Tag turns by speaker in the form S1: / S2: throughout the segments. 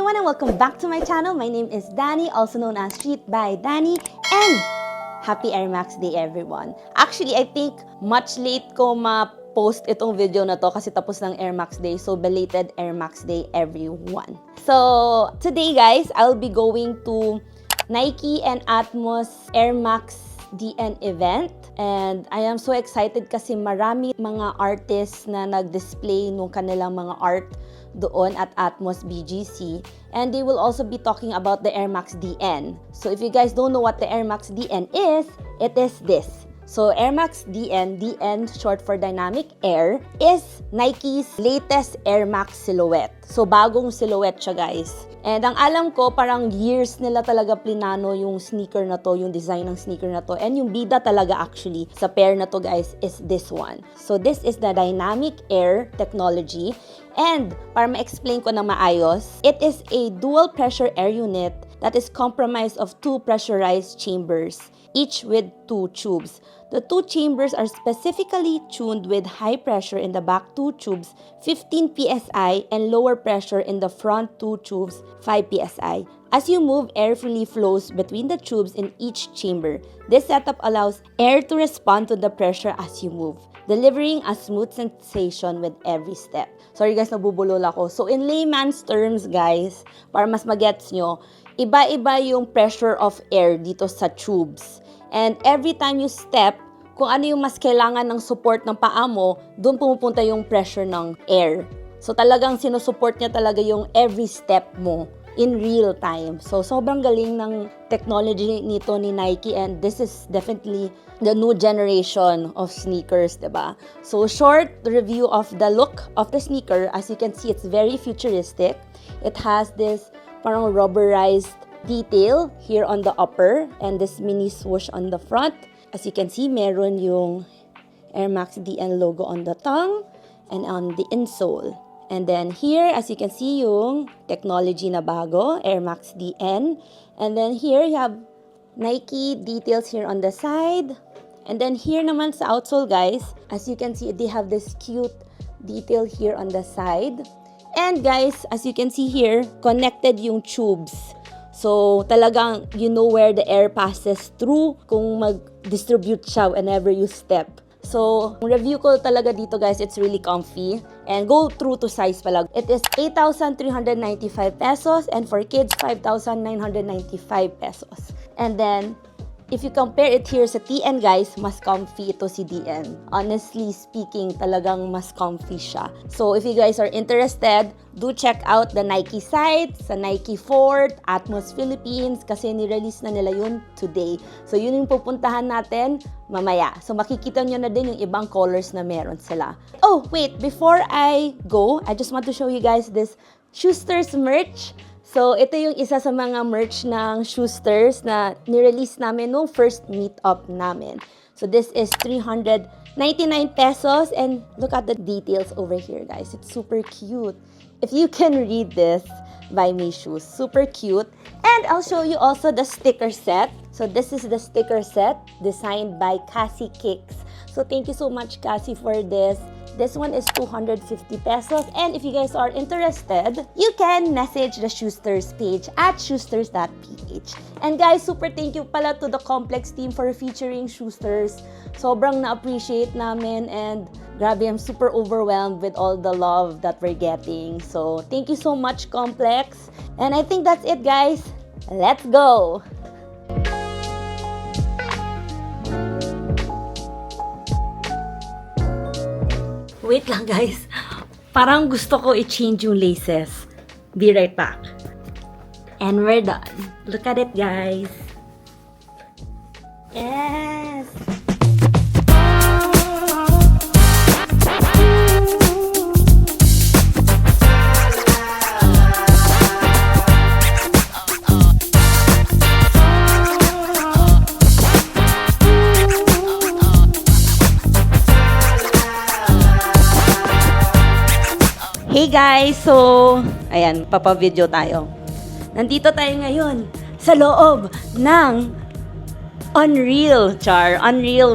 S1: everyone and welcome back to my channel. My name is Dani, also known as Street by Dani, and happy Air Max Day everyone. Actually, I think much late ko ma-post itong video na to kasi tapos ng Air Max Day. So, belated Air Max Day everyone. So, today guys, I'll be going to Nike and Atmos Air Max DN event. And I am so excited kasi marami mga artists na nag-display nung kanilang mga art doon at Atmos BGC, and they will also be talking about the Air Max DN. So if you guys don't know what the Air Max DN is, it is this. So Air Max DN, DN short for Dynamic Air, is Nike's latest Air Max silhouette. So bagong silhouette siya guys. And ang alam ko, parang years nila talaga plinano yung sneaker na to, yung design ng sneaker na to. And yung bida talaga actually sa pair na to guys is this one. So this is the Dynamic Air technology. And para ma-explain ko na maayos, it is a dual pressure air unit that is comprised of two pressurized chambers, each with two tubes. The two chambers are specifically tuned with high pressure in the back two tubes, 15 psi, and lower pressure in the front two tubes, 5 psi. As you move, air freely flows between the tubes in each chamber. This setup allows air to respond to the pressure as you move, delivering a smooth sensation with every step. Sorry guys, nabubulol ako. So in layman's terms guys, para mas magets nyo, iba-iba yung pressure of air dito sa tubes. And every time you step, kung ano yung mas kailangan ng support ng paa mo, doon pumupunta yung pressure ng air. So talagang sinusupport niya talaga yung every step mo in real time. So sobrang galing ng technology nito ni Nike, and this is definitely the new generation of sneakers, diba? So short review of the look of the sneaker. As you can see, it's very futuristic. It has this parang rubberized detail here on the upper and this mini swoosh on the front. As you can see, meron yung Air Max DN logo on the tongue and on the insole. And then here, as you can see, yung technology na bago, Air Max DN. And then here, you have Nike details here on the side. And then here naman sa outsole, guys, as you can see, they have this cute detail here on the side. And guys, as you can see here, connected yung tubes. So, talagang you know where the air passes through kung mag-distribute siya whenever you step. So, review ko talaga dito guys, it's really comfy. And go through to size pala. It is 8,395 pesos, and for kids, 5,995 pesos. And then, if you compare it here sa TN guys, mas comfy ito si DN. Honestly speaking, talagang mas comfy siya. So if you guys are interested, do check out the Nike site, sa Nike Fort, Atmos Philippines, kasi ni-release na nila yun today. So yun yung pupuntahan natin mamaya. So makikita nyo na din yung ibang colors na meron sila. Oh, wait, before I go, I just want to show you guys this Shoesters merch. So, ito yung isa sa mga merch ng Shoesters na nirelease namin nung first meet-up namin. So, this is 399 pesos, and look at the details over here, guys. It's super cute. If you can read this, buy me shoes. Super cute. And I'll show you also the sticker set. So, this is the sticker set designed by Cassie Kicks. So, thank you so much, Cassie, for this. This one is 250 pesos. And if you guys are interested, you can message the Shoesters page at shoesters.ph. And guys, super thank you pala to the Complex team for featuring Shoesters. Sobrang na-appreciate namin, and grabe, I'm super overwhelmed with all the love that we're getting. So thank you so much, Complex. And I think that's it, guys. Let's go! Wait lang guys, parang gusto ko i-change yung laces. Be right back. And we're done. Look at it guys. Yes! Hey guys! So, ayan, papavideo tayo. Nandito tayo ngayon sa loob ng Unreal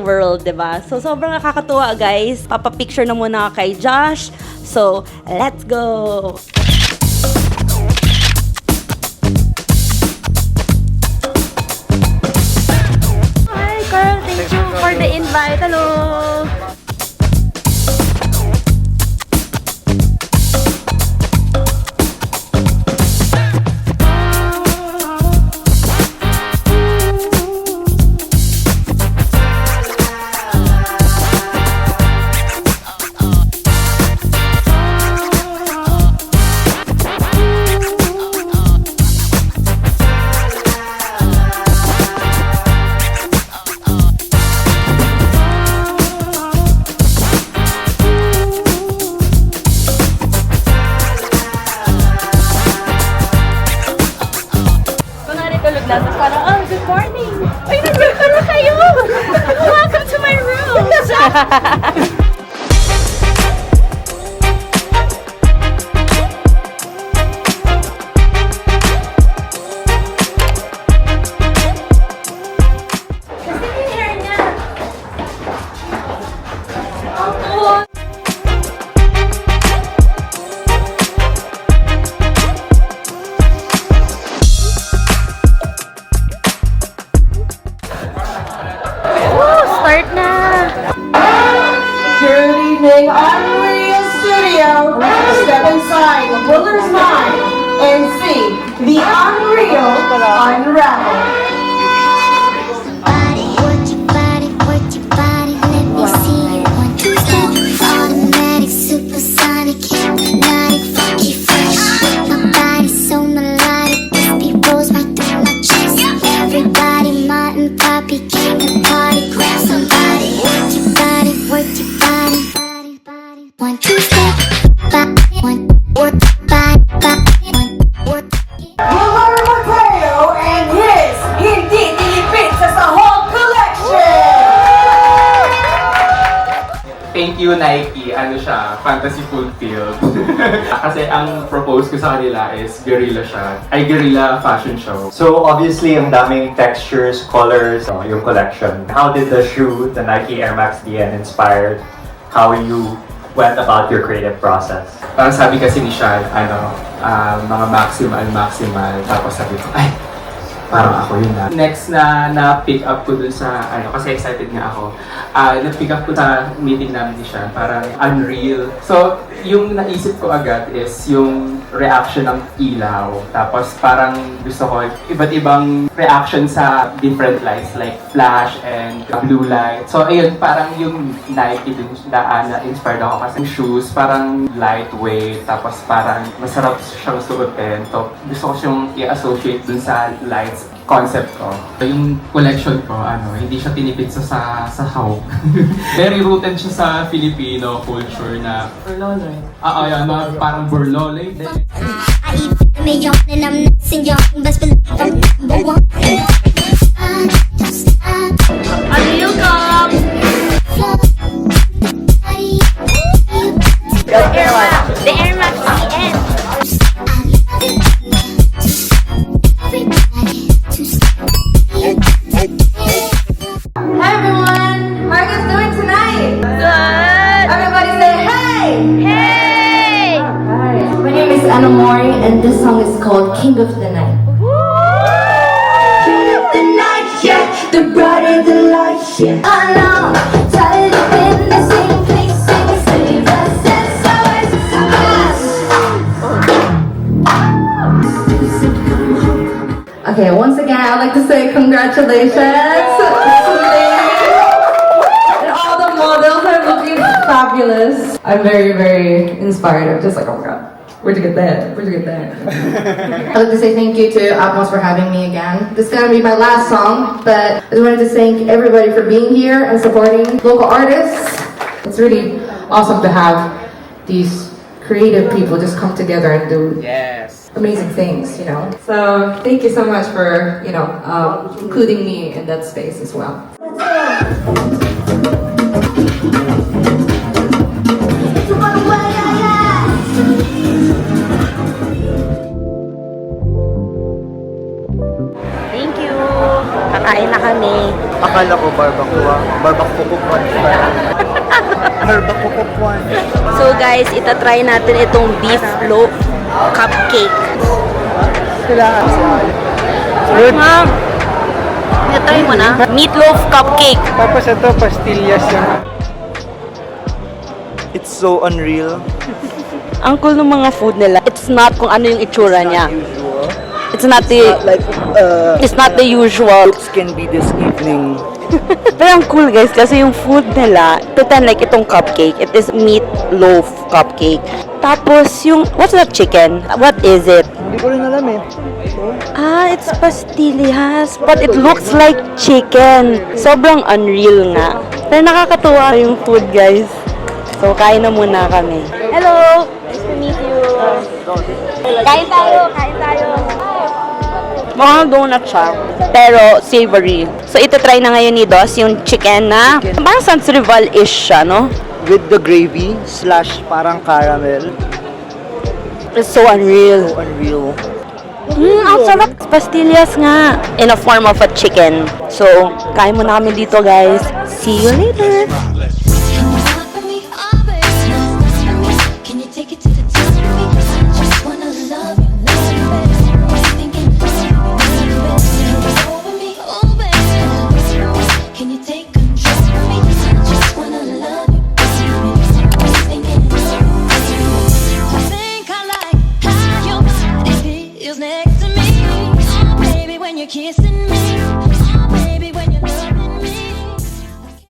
S1: World, diba? So, sobrang nakakatuwa guys. Papapicture na muna kay Josh. So, let's go! Bye! Hello! Tapos parang, oh, good morning! Uy, nandito na kayo! Welcome to my room! Start na!
S2: Good evening, Unreal Studio. Step inside the Willer's mind and see the unreal unravel.
S3: Work your body, let me see you. 1, 2, step, automatic, supersonic, hypnotic, funky fresh. My body's so melodic, beat rolls right through my chest. Everybody, Martin, Poppy, came to party, grab somebody. Work your body, 1, 2, step, work your body, work.
S2: Willer Mateo and his Hindi Pizza sa whole collection.
S4: Thank you, Nike. Ano siya? Fantasy fulfilled. Kasi ang propose ko sa kanila is guerrilla siya. Ay, guerrilla fashion show.
S5: So obviously, ang daming textures, colors, yung collection. How did the shoe, the Nike Air Max DN inspired how you went about your creative process?
S4: Parang sabi kasi ni Sean, mga maximal. Tapos sabi ko, ay, parang ako yun na. Next na-pick up ko dun sa, kasi excited nga ako. Na-pick up ko sa meeting namin ni Sean, parang unreal. So, yung naisip ko agad is yung reaction ng ilaw. Tapos parang gusto ko iba't ibang reaction sa different lights like flash and blue light. So ayun, parang yung Nike din na-inspired ako kasi yung shoes parang lightweight tapos parang masarap siyang suotin. So gusto ko siyang i-associate dun sa lights concept ko. Yung collection ko, hindi siya tinipid sa sahaw. Very rooted siya sa Filipino culture na burlole. Yan, parang burlole.
S3: I eat me young and I'm nice and young, best believe I'm number one.
S1: Unreal Cup! The Air Max DN!
S2: Hi everyone, how are you guys doing tonight?
S1: Good!
S2: Everybody say hey!
S1: Hey!
S2: Alright, my name is Anna Mori and this song is called King of the Night. King of the night, yeah, the brighter the light, yeah. I know, tired of being the same place, same city, but that's always us. Okay, once again, I'd like to say congratulations to me. And all the models are looking fabulous. I'm very, very inspired. I'm just like, oh my god. Where'd you get that? Where'd you get that? I'd like to say thank you to Atmos for having me again. This is gonna be my last song, but I just wanted to thank everybody for being here and supporting local artists. It's really awesome to have these creative people just come together and do amazing things, you know. So thank you so much for, including me in that space as well.
S1: Thank you! Kakain na kami.
S5: Akala ko barbakukukwan. Barbakukukwan.
S1: So guys, itatry natin itong beef loaf cupcake.
S5: Good.
S1: Ma'am! Try mo na. Meatloaf cupcake.
S6: Tapos ito, pastillas yung... It's so unreal.
S1: Ang cool ng mga food nila. It's not kung ano yung itsura niya.
S6: Usual.
S1: It's not the... It's not the usual.
S6: Looks can be this evening.
S1: Pero ang cool guys, kasi yung food nila, pretend like itong cupcake. It is meatloaf cupcake. Tapos yung, what's that chicken? What is it?
S6: Hindi ko rin alam eh.
S1: Ah, it's pastillas. But it looks like chicken. Sobrang unreal nga. Pero nakakatuwa yung food guys. So, kain na muna kami. Hello! Nice to meet you. Kain tayo! Kain tayo! Mukhang donut siya, pero savory. So, ito try na ngayon ni Dos, yung chicken na, parang sans rival-ish siya, no?
S6: With the gravy / parang caramel.
S1: It's so unreal.
S6: So unreal.
S1: Ang sarap. Pastillas nga. In a form of a chicken. So, kain muna kami dito, guys. See you later!